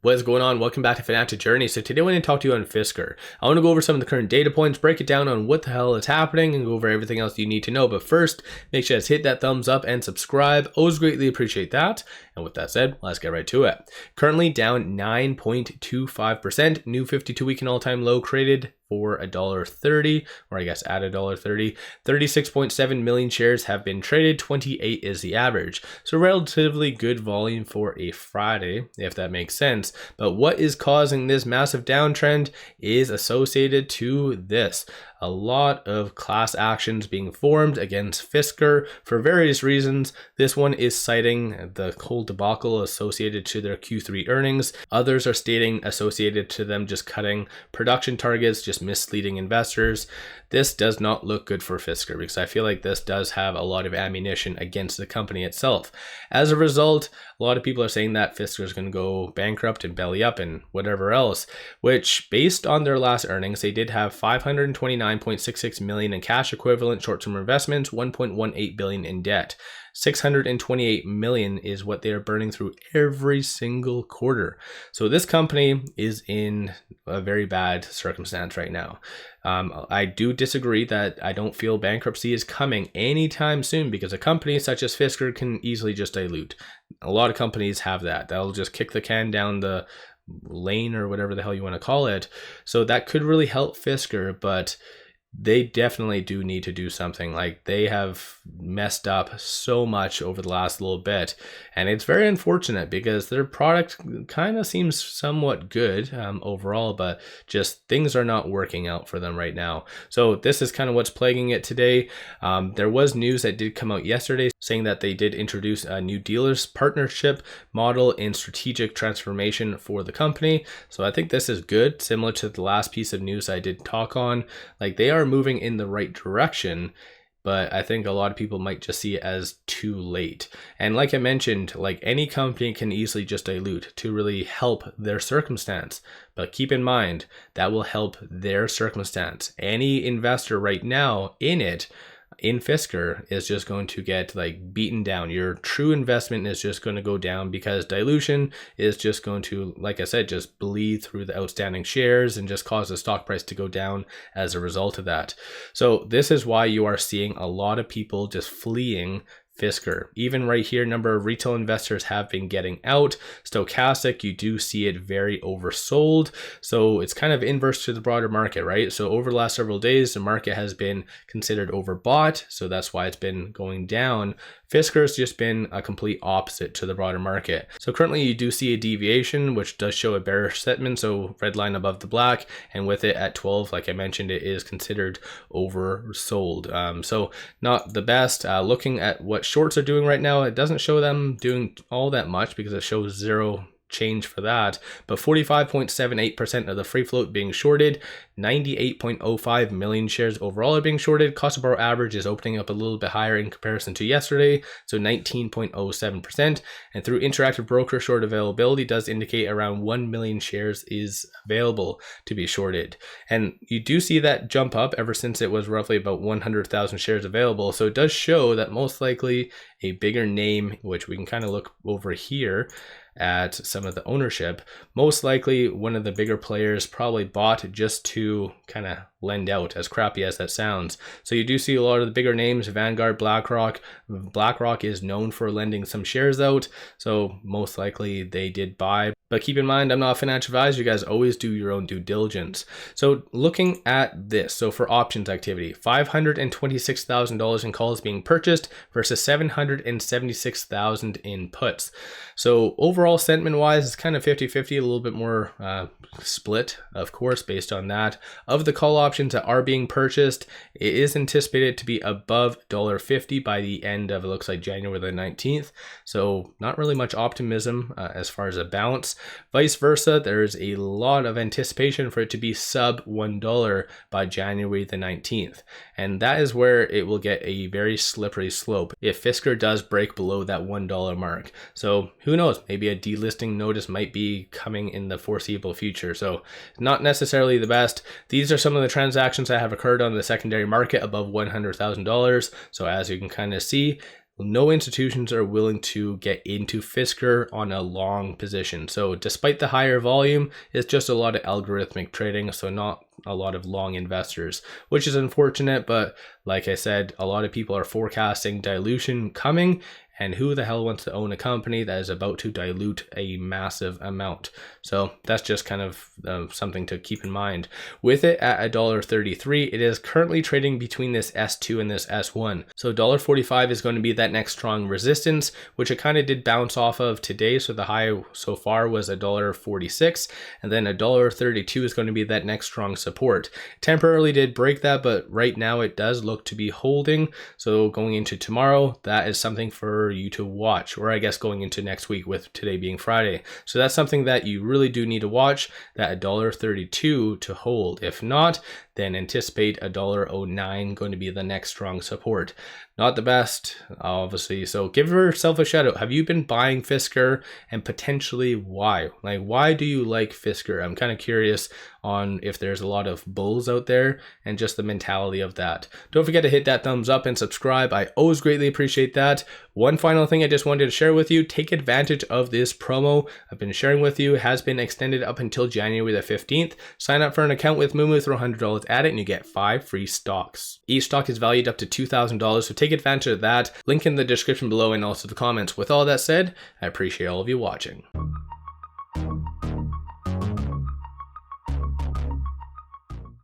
What is going on? Welcome back to Financial Journey. So today I want to talk to you on Fisker. I want to go over some of the current data points, break it down on what the hell is happening, and go over everything else you need to know. But first, make sure to hit that thumbs up and subscribe. Always greatly appreciate that. And with that said, let's get right to it. Currently down 9.25%. New 52-week and all-time low created for $1.30, or I guess at $1.30. 36.7 million shares have been traded. 28 is the average. So relatively good volume for a Friday, if that makes sense. But what is causing this massive downtrend is associated to this. A lot of class actions being formed against Fisker for various reasons. This one is citing the whole debacle associated to their Q3 earnings. Others are stating associated to them just cutting production targets, just misleading investors. This does not look good for Fisker because I feel like this does have a lot of ammunition against the company itself. As a result, a lot of people are saying that Fisker is going to go bankrupt and belly up and whatever else, which based on their last earnings, they did have 529.66 million in cash equivalent short-term investments, 1.18 billion in debt. 628 million is what they are burning through every single quarter. So this company is in a very bad circumstance right now. I do disagree that I don't feel bankruptcy is coming anytime soon because a company such as Fisker can easily just dilute. A lot of companies have that. They'll just kick the can down the lane or whatever the hell you want to call it. So that could really help Fisker, but they definitely do need to do something. Like, they have messed up so much over the last little bit, and it's very unfortunate because their product kind of seems somewhat good overall, but just things are not working out for them right now. So this is kind of what's plaguing it today. There was news that did come out yesterday saying that they did introduce a new dealers partnership model in strategic transformation for the company. So I think this is good, similar to the last piece of news I did talk on. Like, they are moving in the right direction, but I think a lot of people might just see it as too late. And like I mentioned, like, any company can easily just dilute to really help their circumstance. But keep in mind, that will help their circumstance. Any investor right now in Fisker is just going to get like beaten down. Your true investment is just going to go down because dilution is just going to, like I said, just bleed through the outstanding shares and just cause the stock price to go down as a result of that. So this is why you are seeing a lot of people just fleeing Fisker. Even right here, number of retail investors have been getting out. Stochastic, you do see it very oversold. So it's kind of inverse to the broader market, right? So over the last several days, the market has been considered overbought. So that's why it's been going down. Fisker has just been a complete opposite to the broader market. So currently you do see a deviation, which does show a bearish sentiment. So red line above the black, and with it at 12, like I mentioned, it is considered oversold. So not the best. Looking at what shorts are doing right now, it doesn't show them doing all that much because it shows zero change for that, but 45.78% of the free float being shorted, 98.05 million shares overall are being shorted. Cost of borrow average is opening up a little bit higher in comparison to yesterday, so 19.07%, and through interactive broker short availability does indicate around 1 million shares is available to be shorted. And you do see that jump up ever since it was roughly about 100,000 shares available, so it does show that most likely a bigger name, which we can kind of look over here at some of the ownership, most likely one of the bigger players probably bought just to kind of lend out, as crappy as that sounds. So you do see a lot of the bigger names, Vanguard, BlackRock. BlackRock is known for lending some shares out, so most likely they did buy. But keep in mind, I'm not a financial advisor. You guys always do your own due diligence. So looking at this, so for options activity, $526,000 in calls being purchased versus $776,000 in puts. So overall sentiment wise, it's kind of 50-50, a little bit more split, of course, based on that. Of the call options that are being purchased, it is anticipated to be above $1.50 by the end of, it looks like, January the 19th. So not really much optimism as far as a balance. Vice versa, there's a lot of anticipation for it to be sub $1 by January the 19th. And that is where it will get a very slippery slope if Fisker does break below that $1 mark. So who knows, maybe a delisting notice might be coming in the foreseeable future. So not necessarily the best. These are some of the transactions that have occurred on the secondary market above $100,000. So as you can kind of see, no institutions are willing to get into Fisker on a long position. So despite the higher volume, it's just a lot of algorithmic trading, so not a lot of long investors, which is unfortunate. But like I said, a lot of people are forecasting dilution coming, and who the hell wants to own a company that is about to dilute a massive amount? So that's just kind of something to keep in mind. With it at $1.33, it is currently trading between this S2 and this S1. So $1.45 is going to be that next strong resistance, which it kind of did bounce off of today. So the high so far was $1.46, and then $1.32 is going to be that next strong support. Temporarily did break that, but right now it does look to be holding. So going into tomorrow, that is something for you to watch, or I guess going into next week with today being Friday. So that's something that you really do need to watch, that $1.32 to hold. If not, then anticipate $1.09 going to be the next strong support. Not the best, obviously. So give yourself a shout out. Have you been buying Fisker, and potentially why? Like, why do you like Fisker? I'm kind of curious on if there's a lot of bulls out there and just the mentality of that. Don't forget to hit that thumbs up and subscribe. I always greatly appreciate that. One final thing I just wanted to share with you, take advantage of this promo I've been sharing with you. It has been extended up until January the 15th. Sign up for an account with Moomoo, throw $100 at it, and you get 5 free stocks. Each stock is valued up to $2,000, so take advantage of that. Link in the description below and also the comments. With all that said, I appreciate all of you watching.